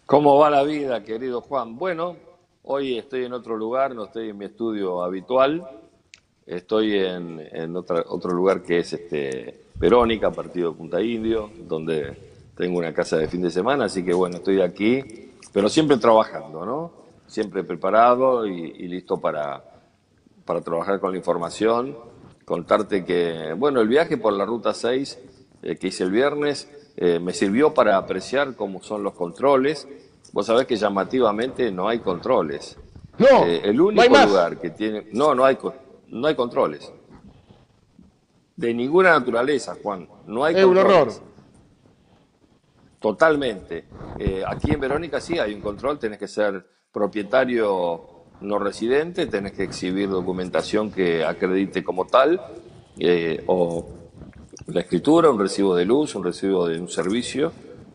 ¿Cómo va la vida, querido Juan? Bueno, hoy estoy en otro lugar, no estoy en mi estudio habitual, estoy en otro lugar que es Verónica, partido de Punta Indio, donde tengo una casa de fin de semana, así que bueno, estoy aquí, pero siempre trabajando, ¿no? Siempre preparado y listo para trabajar con la información. Contarte que, bueno, el viaje por la Ruta 6 que hice el viernes me sirvió para apreciar cómo son los controles. Vos sabés que llamativamente no hay controles. No, El no hay único más. lugar que tiene... No, no hay controles. De ninguna naturaleza, Juan. No hay Es un horror. controles. Totalmente. Aquí en Verónica sí hay un control, tenés que ser propietario no residente, tenés que exhibir documentación que acredite como tal, o la escritura, un recibo de luz, un recibo de un servicio.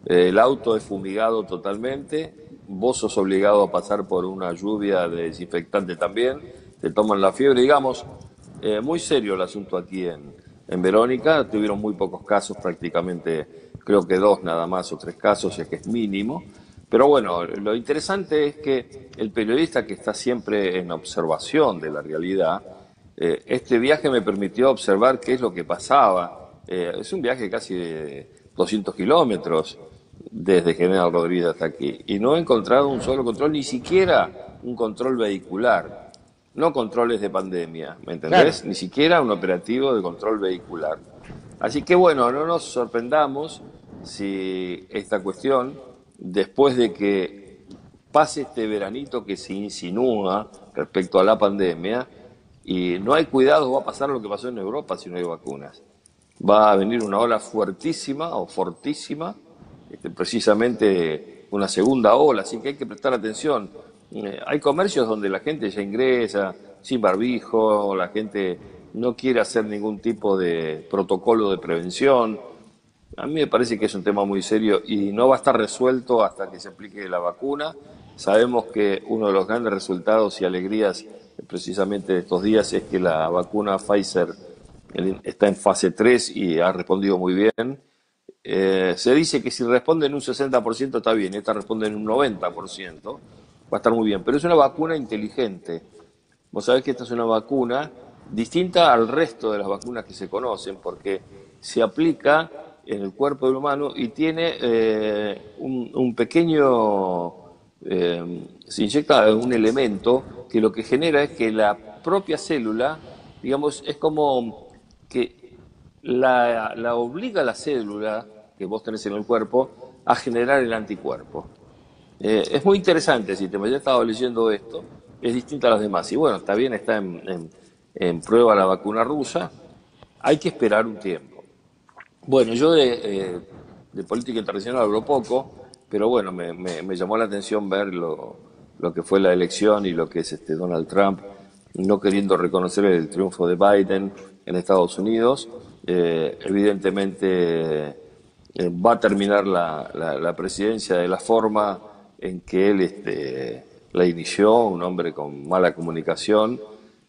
El auto es fumigado totalmente, vos sos obligado a pasar por una lluvia de desinfectante también, te toman la fiebre, digamos, muy serio el asunto aquí en Verónica. Tuvieron muy pocos casos, prácticamente creo que dos nada más o tres casos, es que es mínimo. Pero bueno, lo interesante es que el periodista que está siempre en observación de la realidad, este viaje me permitió observar qué es lo que pasaba. Es un viaje casi de 200 kilómetros desde General Rodríguez hasta aquí y no he encontrado un solo control, ni siquiera un control vehicular. No controles de pandemia, ¿me Claro. entendés? Ni siquiera un operativo de control vehicular. Así que bueno, no nos sorprendamos si esta cuestión, después de que pase este veranito que se insinúa respecto a la pandemia, y no hay cuidado, va a pasar lo que pasó en Europa si no hay vacunas. Va a venir una ola fuertísima o fortísima, precisamente una segunda ola, así que hay que prestar atención. Hay comercios donde la gente ya ingresa sin barbijo, la gente no quiere hacer ningún tipo de protocolo de prevención. A mí me parece que es un tema muy serio y no va a estar resuelto hasta que se aplique la vacuna. Sabemos que uno de los grandes resultados y alegrías precisamente de estos días es que la vacuna Pfizer está en fase 3 y ha respondido muy bien. Se dice que si responde en un 60% está bien, esta responde en un 90%, va a estar muy bien, pero es una vacuna inteligente. Vos sabés que esta es una vacuna distinta al resto de las vacunas que se conocen, porque se aplica en el cuerpo del humano y tiene un pequeño, se inyecta un elemento que lo que genera es que la propia célula, digamos, es como que la obliga a la célula que vos tenés en el cuerpo a generar el anticuerpo. Es muy interesante, si te me he estado leyendo esto, es distinta a las demás. Y bueno, está bien, está en prueba la vacuna rusa, hay que esperar un tiempo. Bueno, yo de política internacional hablo poco, pero bueno, me llamó la atención ver lo que fue la elección y lo que es Donald Trump no queriendo reconocer el triunfo de Biden en Estados Unidos. Evidentemente va a terminar la presidencia de la forma en que él la inició, un hombre con mala comunicación,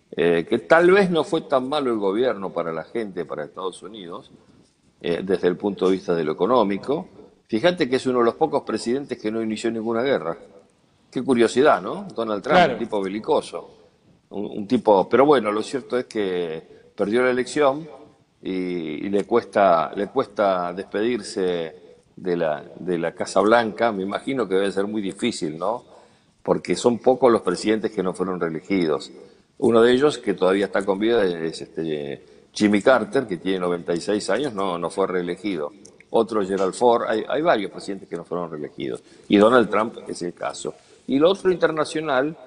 que tal vez no fue tan malo el gobierno para la gente, para Estados Unidos, desde el punto de vista de lo económico. Fíjate que es uno de los pocos presidentes que no inició ninguna guerra. Qué curiosidad, ¿no? Donald Trump, un Claro. tipo belicoso, un tipo, pero bueno, lo cierto es que perdió la elección y le cuesta despedirse de la Casa Blanca. Me imagino que debe ser muy difícil, ¿no? Porque son pocos los presidentes que no fueron reelegidos. Uno de ellos, que todavía está con vida, es Jimmy Carter, que tiene 96 años, no fue reelegido. Otro, Gerald Ford, hay varios presidentes que no fueron reelegidos. Y Donald Trump es el caso. Y lo otro internacional,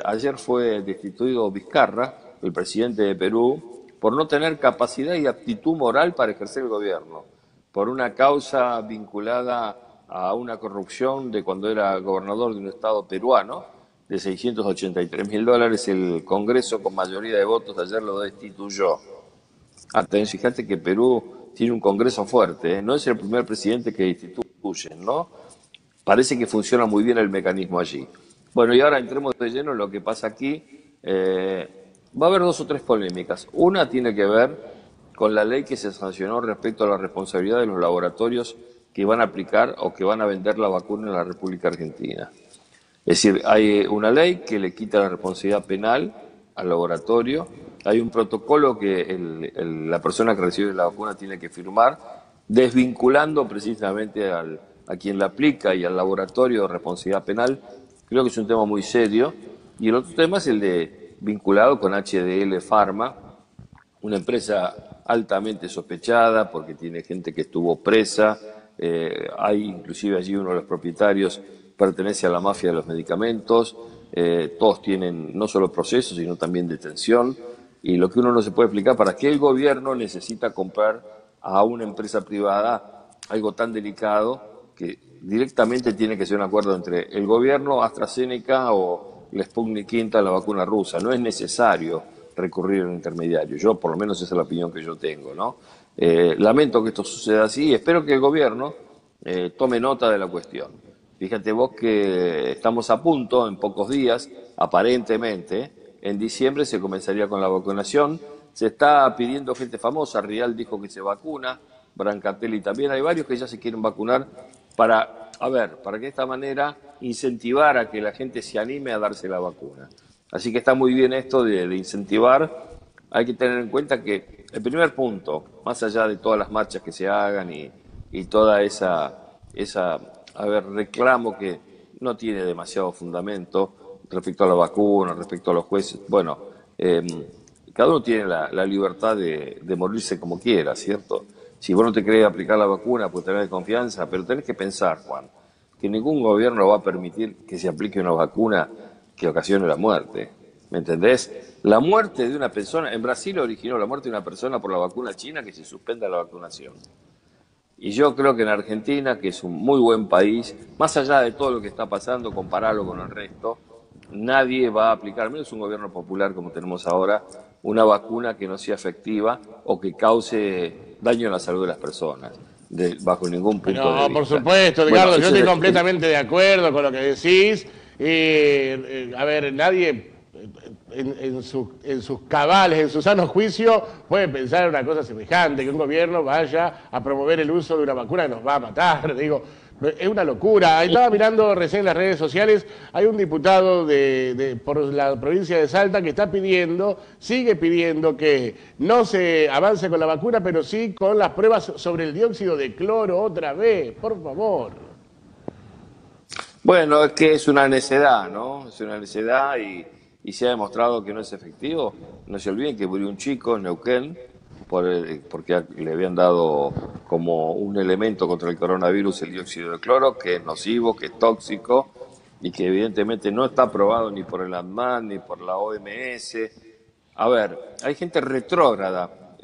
ayer fue destituido Vizcarra, el presidente de Perú, por no tener capacidad y aptitud moral para ejercer el gobierno, por una causa vinculada a una corrupción de cuando era gobernador de un estado peruano de $683.000. El Congreso, con mayoría de votos, ayer lo destituyó. Fíjate que Perú tiene un Congreso fuerte, ¿eh? No es el primer presidente que destituyen, ¿no? Parece que funciona muy bien el mecanismo allí. Bueno, y ahora entremos de lleno en lo que pasa aquí. Va a haber dos o tres polémicas. Una tiene que ver con la ley que se sancionó respecto a la responsabilidad de los laboratorios que van a aplicar o que van a vender la vacuna en la República Argentina. Es decir, hay una ley que le quita la responsabilidad penal al laboratorio, hay un protocolo que la persona que recibe la vacuna tiene que firmar, desvinculando precisamente a quien la aplica y al laboratorio de responsabilidad penal. Creo que es un tema muy serio. Y el otro tema es el de vinculado con HDL Pharma, una empresa altamente sospechada porque tiene gente que estuvo presa, hay inclusive allí uno de los propietarios pertenece a la mafia de los medicamentos, todos tienen no solo procesos sino también detención, y lo que uno no se puede explicar, ¿para qué el gobierno necesita comprar a una empresa privada algo tan delicado que directamente tiene que ser un acuerdo entre el gobierno, AstraZeneca o la Sputnik V, la vacuna rusa? No es necesario recurrir a un intermediario. Yo, por lo menos, esa es la opinión que yo tengo, ¿no? Lamento que esto suceda así y espero que el gobierno tome nota de la cuestión. Fíjate vos que estamos a punto, en pocos días, aparentemente, en diciembre se comenzaría con la vacunación. Se está pidiendo gente famosa, Rial dijo que se vacuna, Brancatelli también, hay varios que ya se quieren vacunar para que de esta manera incentivar a que la gente se anime a darse la vacuna. Así que está muy bien esto de incentivar. Hay que tener en cuenta que el primer punto, más allá de todas las marchas que se hagan y toda esa reclamo que no tiene demasiado fundamento respecto a la vacuna, respecto a los jueces, bueno, cada uno tiene la libertad de morirse como quiera, ¿cierto? Si vos no te querés aplicar la vacuna, pues tenés confianza, pero tenés que pensar, Juan, que ningún gobierno va a permitir que se aplique una vacuna que ocasione la muerte. ¿Me entendés? La muerte de una persona, en Brasil originó la muerte de una persona por la vacuna china, que se suspenda la vacunación. Y yo creo que en Argentina, que es un muy buen país, más allá de todo lo que está pasando, compararlo con el resto, nadie va a aplicar, al menos un gobierno popular como tenemos ahora, una vacuna que no sea efectiva o que cause daño a la salud de las personas, bajo ningún punto de vista. No, por supuesto, Edgardo, yo estoy completamente de acuerdo con lo que decís. A ver, nadie en sus cabales, en su sano juicio, puede pensar en una cosa semejante, que un gobierno vaya a promover el uso de una vacuna que nos va a matar. Digo, es una locura. Estaba mirando recién en las redes sociales, hay un diputado por la provincia de Salta que está sigue pidiendo que no se avance con la vacuna, pero sí con las pruebas sobre el dióxido de cloro otra vez, por favor. Bueno, es que es una necedad, ¿no? Es una necedad y se ha demostrado que no es efectivo. No se olviden que murió un chico en Neuquén porque le habían dado como un elemento contra el coronavirus el dióxido de cloro, que es nocivo, que es tóxico y que evidentemente no está aprobado ni por el ANMAT ni por la OMS. A ver, hay gente retrógrada.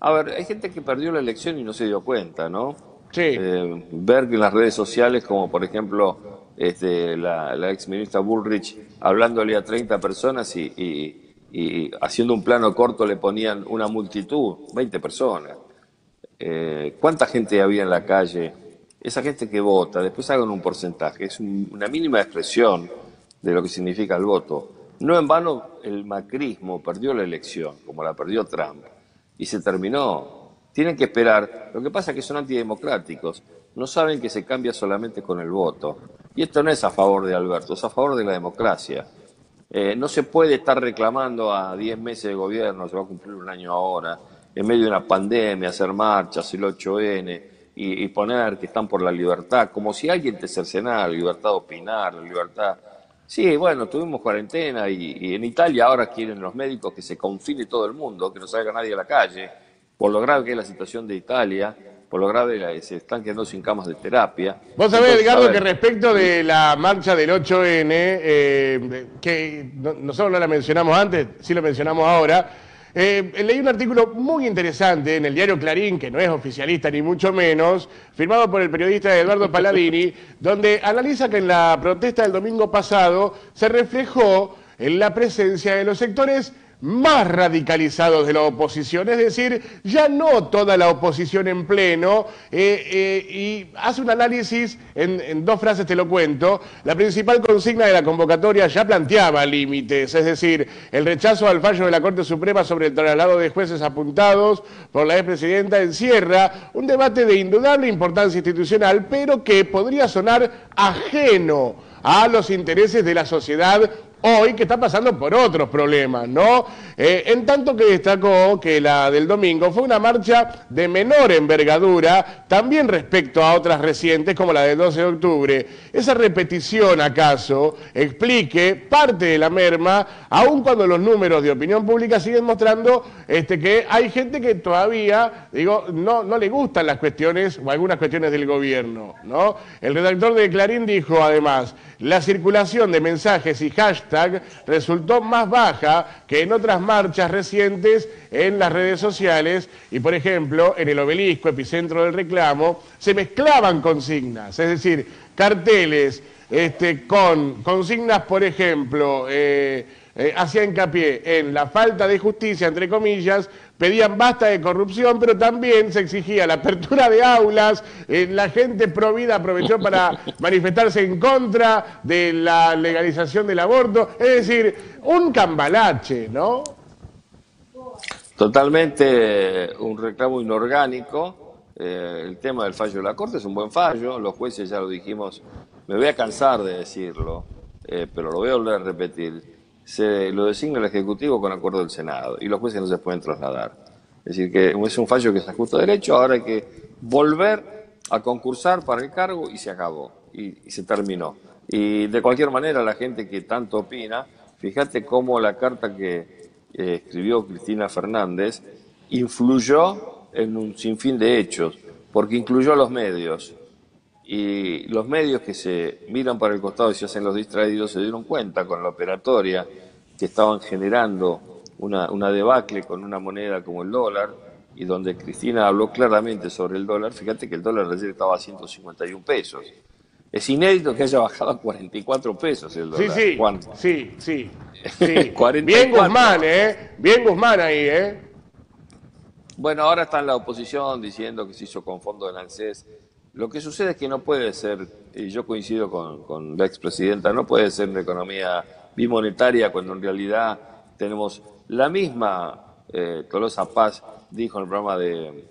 Hay gente que perdió la elección y no se dio cuenta, ¿no? Sí. Ver en las redes sociales, como por ejemplo la ex ministra Bullrich hablándole a 30 personas y haciendo un plano corto le ponían una multitud, 20 personas. ¿Cuánta gente había en la calle? Esa gente que vota, después hagan un porcentaje, es una mínima expresión de lo que significa el voto. No en vano el macrismo perdió la elección, como la perdió Trump, y se terminó. Tienen que esperar. Lo que pasa es que son antidemocráticos. No saben que se cambia solamente con el voto. Y esto no es a favor de Alberto, es a favor de la democracia. No se puede estar reclamando a 10 meses de gobierno, se va a cumplir un año ahora, en medio de una pandemia, hacer marchas, el 8N, y poner que están por la libertad, como si alguien te cercenara la libertad de opinar, la libertad... Sí, bueno, tuvimos cuarentena y en Italia ahora quieren los médicos que se confine todo el mundo, que no salga nadie a la calle, por lo grave que es la situación de Italia, por lo grave se están quedando sin camas de terapia. Vos sabés, Edgardo, que respecto de la marcha del 8N, que nosotros no la mencionamos antes, sí lo mencionamos ahora, leí un artículo muy interesante en el diario Clarín, que no es oficialista ni mucho menos, firmado por el periodista Eduardo Palladini, donde analiza que en la protesta del domingo pasado se reflejó en la presencia de los sectores más radicalizados de la oposición, es decir, ya no toda la oposición en pleno, y hace un análisis, en dos frases te lo cuento. La principal consigna de la convocatoria ya planteaba límites, es decir, el rechazo al fallo de la Corte Suprema sobre el traslado de jueces apuntados por la expresidenta encierra un debate de indudable importancia institucional, pero que podría sonar ajeno a los intereses de la sociedad hoy, que está pasando por otros problemas, ¿no? En tanto que destacó que la del domingo fue una marcha de menor envergadura, también respecto a otras recientes, como la del 12 de octubre. ¿Esa repetición, acaso, explique parte de la merma, aun cuando los números de opinión pública siguen mostrando que hay gente que todavía, digo, no le gustan las cuestiones, o algunas cuestiones del gobierno, ¿no? El redactor de Clarín dijo, además, la circulación de mensajes y hashtag resultó más baja que en otras marchas recientes en las redes sociales y, por ejemplo, en el Obelisco, epicentro del reclamo, se mezclaban consignas, es decir, carteles con consignas, por ejemplo, hacía hincapié en la falta de justicia, entre comillas, pedían basta de corrupción, pero también se exigía la apertura de aulas, la gente pro vida aprovechó para manifestarse en contra de la legalización del aborto, es decir, un cambalache, ¿no? Totalmente un reclamo inorgánico. El tema del fallo de la Corte es un buen fallo, los jueces ya lo dijimos, me voy a cansar de decirlo, pero lo voy a volver a repetir. Lo designa el Ejecutivo con acuerdo del Senado y los jueces no se pueden trasladar. Es decir, que es un fallo que se ajusta a derecho, ahora hay que volver a concursar para el cargo y se acabó, y se terminó. Y de cualquier manera, la gente que tanto opina, fíjate cómo la carta que escribió Cristina Fernández influyó en un sinfín de hechos, porque incluyó a los medios. Y los medios que se miran para el costado y se hacen los distraídos se dieron cuenta con la operatoria que estaban generando una debacle con una moneda como el dólar, y donde Cristina habló claramente sobre el dólar. Fíjate que el dólar ayer estaba a 151 pesos. Es inédito que haya bajado a 44 pesos el dólar. Sí, Juan. sí. 44. Bien Guzmán, bien Guzmán ahí, Bueno, ahora está en la oposición diciendo que se hizo con fondos del ANSES. Lo que sucede es que no puede ser, y yo coincido con la expresidenta, no puede ser una economía bimonetaria cuando en realidad tenemos la misma. Tolosa Paz dijo en el programa de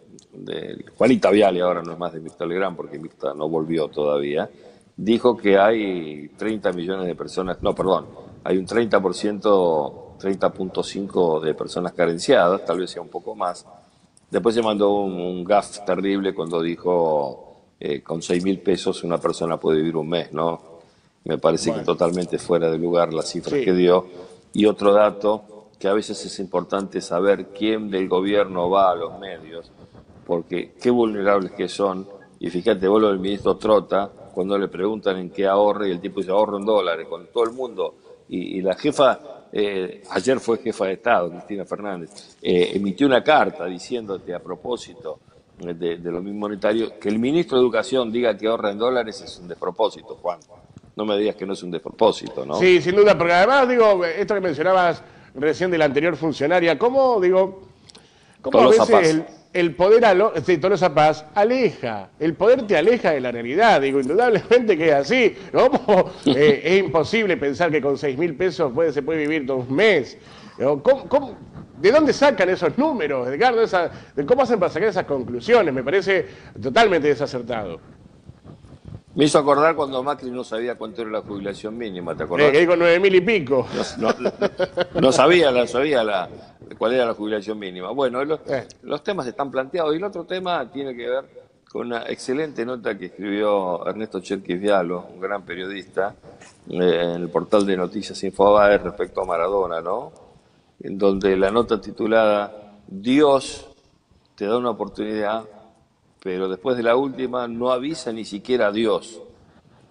Juanita Viale, ahora no es más de Mirta Legrand porque Mirta no volvió todavía, dijo que hay 30 millones de personas, no, perdón, hay un 30%, 30.5% de personas carenciadas, tal vez sea un poco más. Después se mandó un gaf terrible cuando dijo con 6.000 pesos una persona puede vivir un mes, ¿no? Me parece que totalmente fuera de lugar las cifras que dio. Y otro dato, que a veces es importante saber quién del gobierno va a los medios, porque qué vulnerables que son. Y fíjate, vos lo del ministro Trota, cuando le preguntan en qué ahorra, y el tipo dice ahorro en dólares, con todo el mundo. Y la jefa, ayer fue jefa de Estado, Cristina Fernández, emitió una carta diciéndote a propósito de lo mismo monetario, que el ministro de Educación diga que ahorra en dólares es un despropósito, Juan. No me digas que no es un despropósito, ¿no? Sí, sin duda, porque además, digo, esto que mencionabas recién de la anterior funcionaria, ¿cómo a veces el poder, Tolosa Paz, aleja, el poder te aleja de la realidad? Digo, indudablemente que es así, ¿no? Es imposible pensar que con 6.000 pesos se puede vivir todo un mes. ¿De dónde sacan esos números, Edgardo? ¿Cómo hacen para sacar esas conclusiones? Me parece totalmente desacertado. Me hizo acordar cuando Macri no sabía cuánto era la jubilación mínima, ¿te acordás? Que digo 9.000 y pico. No sabía cuál era la jubilación mínima. Bueno, los temas están planteados. Y el otro tema tiene que ver con una excelente nota que escribió Ernesto Cherkis Vialo, un gran periodista, en el portal de Noticias Infobae respecto a Maradona, ¿no? En donde la nota titulada Dios te da una oportunidad, pero después de la última no avisa ni siquiera a Dios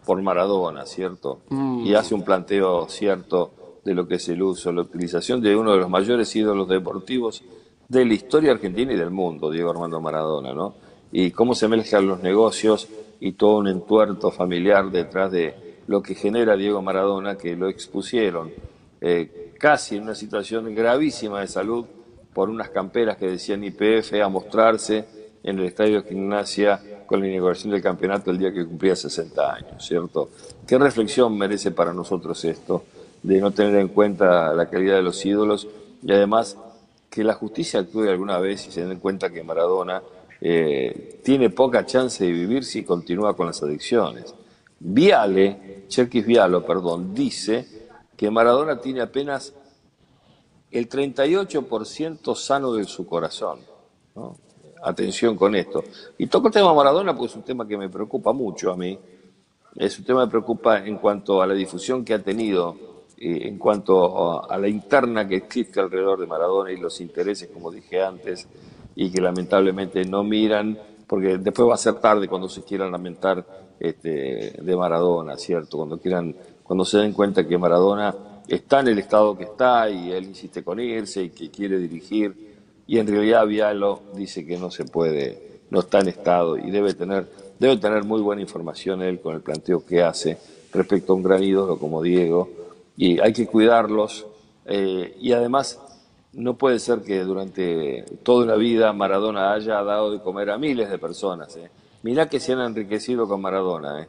por Maradona, ¿cierto? Y hace un planteo cierto de lo que es el uso, la utilización de uno de los mayores ídolos deportivos de la historia argentina y del mundo, Diego Armando Maradona, ¿no? Y cómo se mezclan los negocios y todo un entuerto familiar detrás de lo que genera Diego Maradona, que lo expusieron casi en una situación gravísima de salud por unas camperas que decían YPF a mostrarse en el estadio de Gimnasia con la inauguración del campeonato el día que cumplía 60 años, ¿cierto? ¿Qué reflexión merece para nosotros esto de no tener en cuenta la calidad de los ídolos y además que la justicia actúe alguna vez y se den cuenta que Maradona tiene poca chance de vivir si continúa con las adicciones? Cherkis Vialo, dice que Maradona tiene apenas el 38% sano de su corazón, ¿no? Atención con esto. Y toco el tema Maradona porque es un tema que me preocupa mucho a mí. Es un tema que me preocupa en cuanto a la difusión que ha tenido, en cuanto a la interna que existe alrededor de Maradona y los intereses, como dije antes, y que lamentablemente no miran, porque después va a ser tarde cuando se quieran lamentar de Maradona, ¿cierto? Cuando se den cuenta que Maradona está en el estado que está y él insiste con irse y que quiere dirigir, y en realidad Vialo dice que no se puede, no está en estado y debe tener muy buena información él con el planteo que hace respecto a un gran ídolo como Diego, y hay que cuidarlos, y además no puede ser que durante toda una vida Maradona haya dado de comer a miles de personas. Mirá que se han enriquecido con Maradona,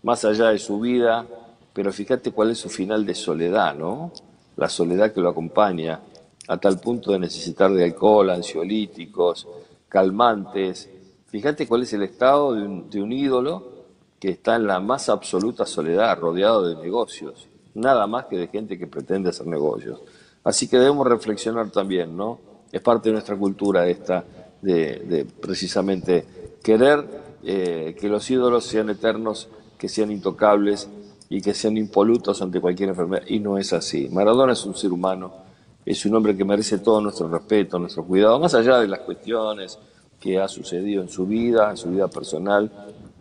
más allá de su vida, pero fíjate cuál es su final de soledad, ¿no? La soledad que lo acompaña, a tal punto de necesitar de alcohol, ansiolíticos, calmantes. Fíjate cuál es el estado de un ídolo que está en la más absoluta soledad, rodeado de negocios, nada más que de gente que pretende hacer negocios. Así que debemos reflexionar también, ¿no? Es parte de nuestra cultura esta, de precisamente querer que los ídolos sean eternos, que sean intocables y que sean impolutos ante cualquier enfermedad, y no es así. Maradona es un ser humano, es un hombre que merece todo nuestro respeto, nuestro cuidado, más allá de las cuestiones que ha sucedido en su vida personal,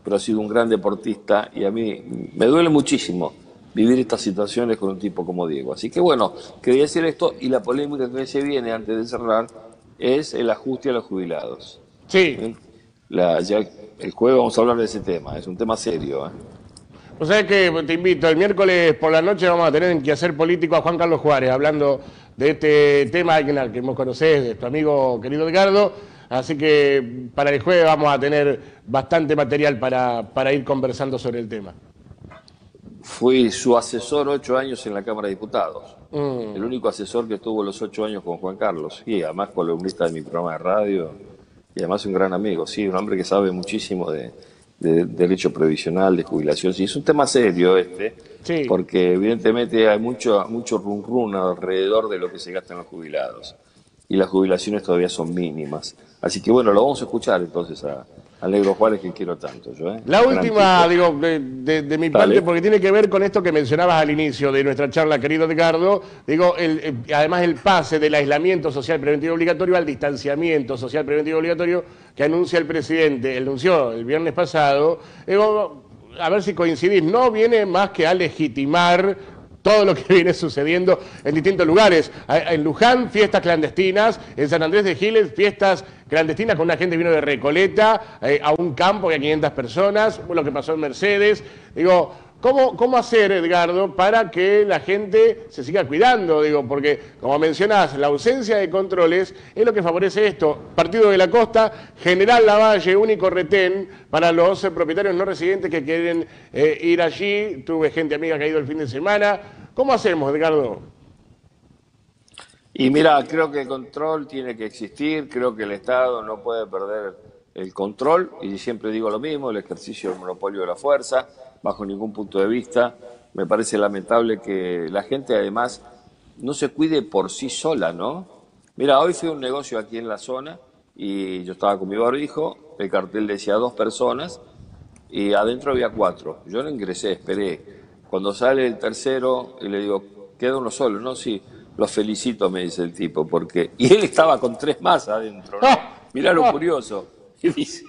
pero ha sido un gran deportista y a mí me duele muchísimo vivir estas situaciones con un tipo como Diego. Así que bueno, quería decir esto, y la polémica que se viene antes de cerrar es el ajuste a los jubilados. Sí. Ya el jueves vamos a hablar de ese tema, es un tema serio. O sea que te invito, el miércoles por la noche vamos a tener que hacer político a Juan Carlos Juárez, hablando de este tema que vos conocés, de tu amigo querido Edgardo. Así que para el jueves vamos a tener bastante material para ir conversando sobre el tema. Fui su asesor 8 años en la Cámara de Diputados. El único asesor que estuvo los 8 años con Juan Carlos. Y además columnista de mi programa de radio. Y además un gran amigo. Sí, un hombre que sabe muchísimo de derecho previsional, de jubilación. Sí, es un tema serio sí. Porque evidentemente hay mucho run run alrededor de lo que se gasta en los jubilados. Y las jubilaciones todavía son mínimas. Así que bueno, lo vamos a escuchar entonces a Negro Juárez, que quiero tanto yo. La última, digo, de mi parte, porque tiene que ver con esto que mencionabas al inicio de nuestra charla, querido Edgardo. Digo, además el pase del aislamiento social preventivo obligatorio al distanciamiento social preventivo obligatorio que anuncia el presidente, anunció el viernes pasado. Digo, a ver si coincidís, no viene más que a legitimar todo lo que viene sucediendo en distintos lugares. En Luján, fiestas clandestinas. En San Andrés de Giles, fiestas clandestinas con una gente que vino de Recoleta a un campo que hay 500 personas. Lo que pasó en Mercedes. Digo, ¿cómo hacer, Edgardo, para que la gente se siga cuidando? Digo, porque, como mencionás, la ausencia de controles es lo que favorece esto. Partido de la Costa, General Lavalle, único retén para los propietarios no residentes que quieren ir allí. Tuve gente amiga que ha ido el fin de semana. ¿Cómo hacemos, Edgardo? Y mira, creo que el control tiene que existir, creo que el Estado no puede perder el control, y siempre digo lo mismo, el ejercicio del monopolio de la fuerza, bajo ningún punto de vista. Me parece lamentable que la gente además no se cuide por sí sola, ¿no? Mira, hoy fui a un negocio aquí en la zona y yo estaba con mi barbijo, el cartel decía 2 personas y adentro había 4. Yo no ingresé, esperé. Cuando sale el tercero y le digo, queda uno solo, ¿no? Sí, los felicito, me dice el tipo, porque... Y él estaba con 3 más adentro, ¿no? Mirá lo curioso. Y dice...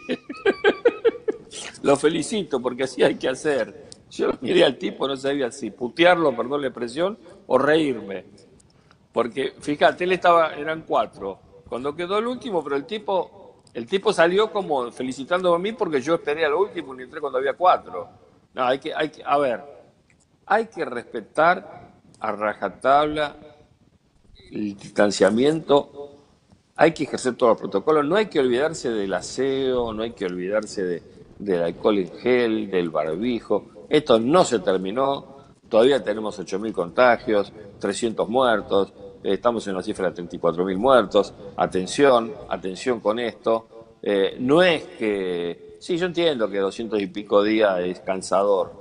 Lo felicito porque así hay que hacer. Yo miré al tipo, no sabía si putearlo, perdón la expresión, o reírme. Porque, fíjate, eran 4. Cuando quedó el último, pero el tipo salió como felicitándome a mí porque yo esperé al último y entré cuando había 4. No, hay que respetar a rajatabla el distanciamiento, hay que ejercer todos los protocolos, no hay que olvidarse del aseo, no hay que olvidarse del alcohol en gel, del barbijo. Esto no se terminó, todavía tenemos 8.000 contagios, 300 muertos, estamos en una cifra de 34.000 muertos. Atención, atención con esto. No es que... Sí, yo entiendo que 200 y pico días es cansador,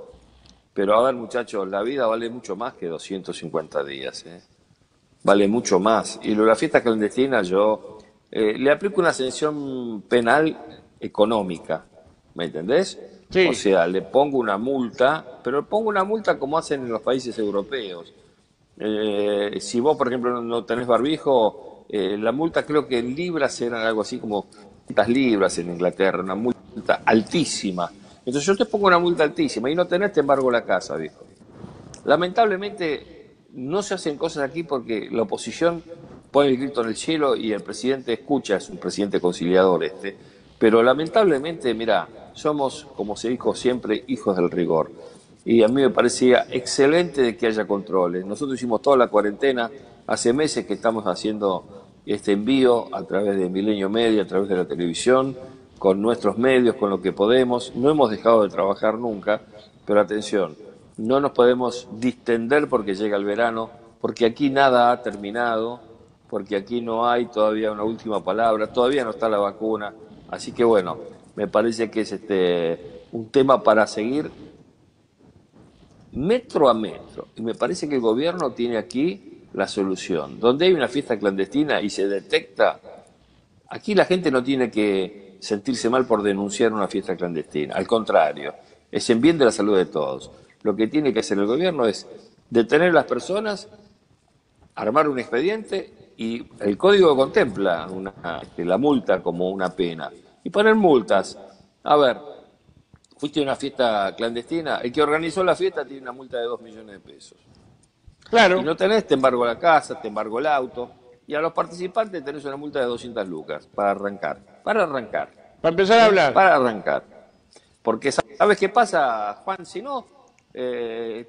pero a ver, muchachos, la vida vale mucho más que 250 días, ¿eh? Vale mucho más. Y lo de la fiesta clandestina yo le aplico una sanción penal económica, ¿me entendés? Sí. O sea, le pongo una multa, pero le pongo una multa como hacen en los países europeos. Si vos, por ejemplo, no tenés barbijo, la multa creo que en libras eran algo así como 500 libras en Inglaterra, una multa altísima. Entonces yo te pongo una multa altísima y no tenés, te embargo la casa, viejo. Lamentablemente no se hacen cosas aquí porque la oposición pone el grito en el cielo y el presidente escucha, es un presidente conciliador este, pero lamentablemente, mira, somos, como se dijo siempre, hijos del rigor. Y a mí me parecía excelente de que haya controles. Nosotros hicimos toda la cuarentena, hace meses que estamos haciendo este envío a través de Milenio Media, a través de la televisión, con nuestros medios, con lo que podemos. No hemos dejado de trabajar nunca, pero atención, no nos podemos distender porque llega el verano, porque aquí nada ha terminado, porque aquí no hay todavía una última palabra, todavía no está la vacuna. Así que bueno, me parece que es un tema para seguir metro a metro. Y me parece que el gobierno tiene aquí la solución. Donde hay una fiesta clandestina y se detecta, aquí la gente no tiene que sentirse mal por denunciar una fiesta clandestina. Al contrario, es en bien de la salud de todos. Lo que tiene que hacer el gobierno es detener a las personas, armar un expediente y el código contempla la multa como una pena. Y poner multas. A ver, fuiste a una fiesta clandestina, el que organizó la fiesta tiene una multa de 2 millones de pesos. Claro. Y no tenés, te embargo la casa, te embargo el auto. Y a los participantes tenés una multa de 200 lucas para arrancar. Para arrancar. Para empezar a hablar. Para arrancar. Porque ¿sabes qué pasa, Juan? Si no,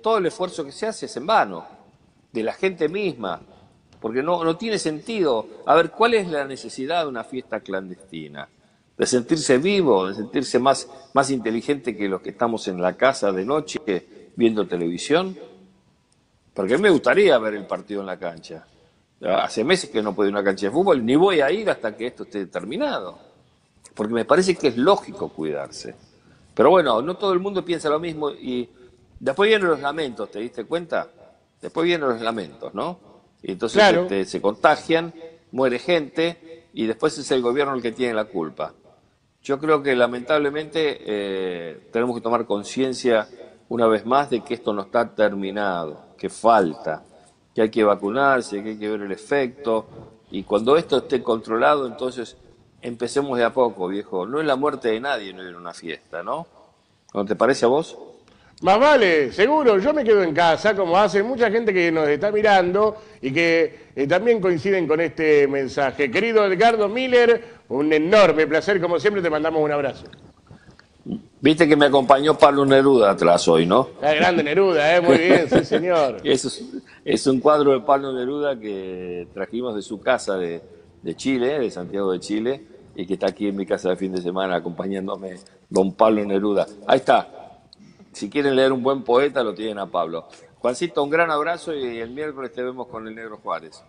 todo el esfuerzo que se hace es en vano. De la gente misma. Porque no tiene sentido. A ver, ¿cuál es la necesidad de una fiesta clandestina? De sentirse vivo, de sentirse más inteligente que los que estamos en la casa de noche viendo televisión. Porque a mí me gustaría ver el partido en la cancha. Hace meses que no puedo ir a una cancha de fútbol, ni voy a ir hasta que esto esté terminado. Porque me parece que es lógico cuidarse. Pero bueno, no todo el mundo piensa lo mismo y después vienen los lamentos, ¿te diste cuenta? Después vienen los lamentos, ¿no? Y entonces Claro. se contagian, muere gente y después es el gobierno el que tiene la culpa. Yo creo que lamentablemente tenemos que tomar conciencia una vez más de que esto no está terminado, que falta, que hay que vacunarse, que hay que ver el efecto, y cuando esto esté controlado, entonces empecemos de a poco, viejo. No es la muerte de nadie no ir a una fiesta, ¿no? ¿No te parece a vos? Más vale, seguro, yo me quedo en casa, como hace mucha gente que nos está mirando y que también coinciden con este mensaje. Querido Edgardo Miller, un enorme placer, como siempre te mandamos un abrazo. Viste que me acompañó Pablo Neruda atrás hoy, ¿no? La grande Neruda, muy bien, sí señor. Es un cuadro de Pablo Neruda que trajimos de su casa de Chile, de Santiago de Chile, y que está aquí en mi casa de fin de semana acompañándome don Pablo Neruda. Ahí está. Si quieren leer un buen poeta, lo tienen a Pablo. Juancito, un gran abrazo y el miércoles te vemos con el Negro Juárez.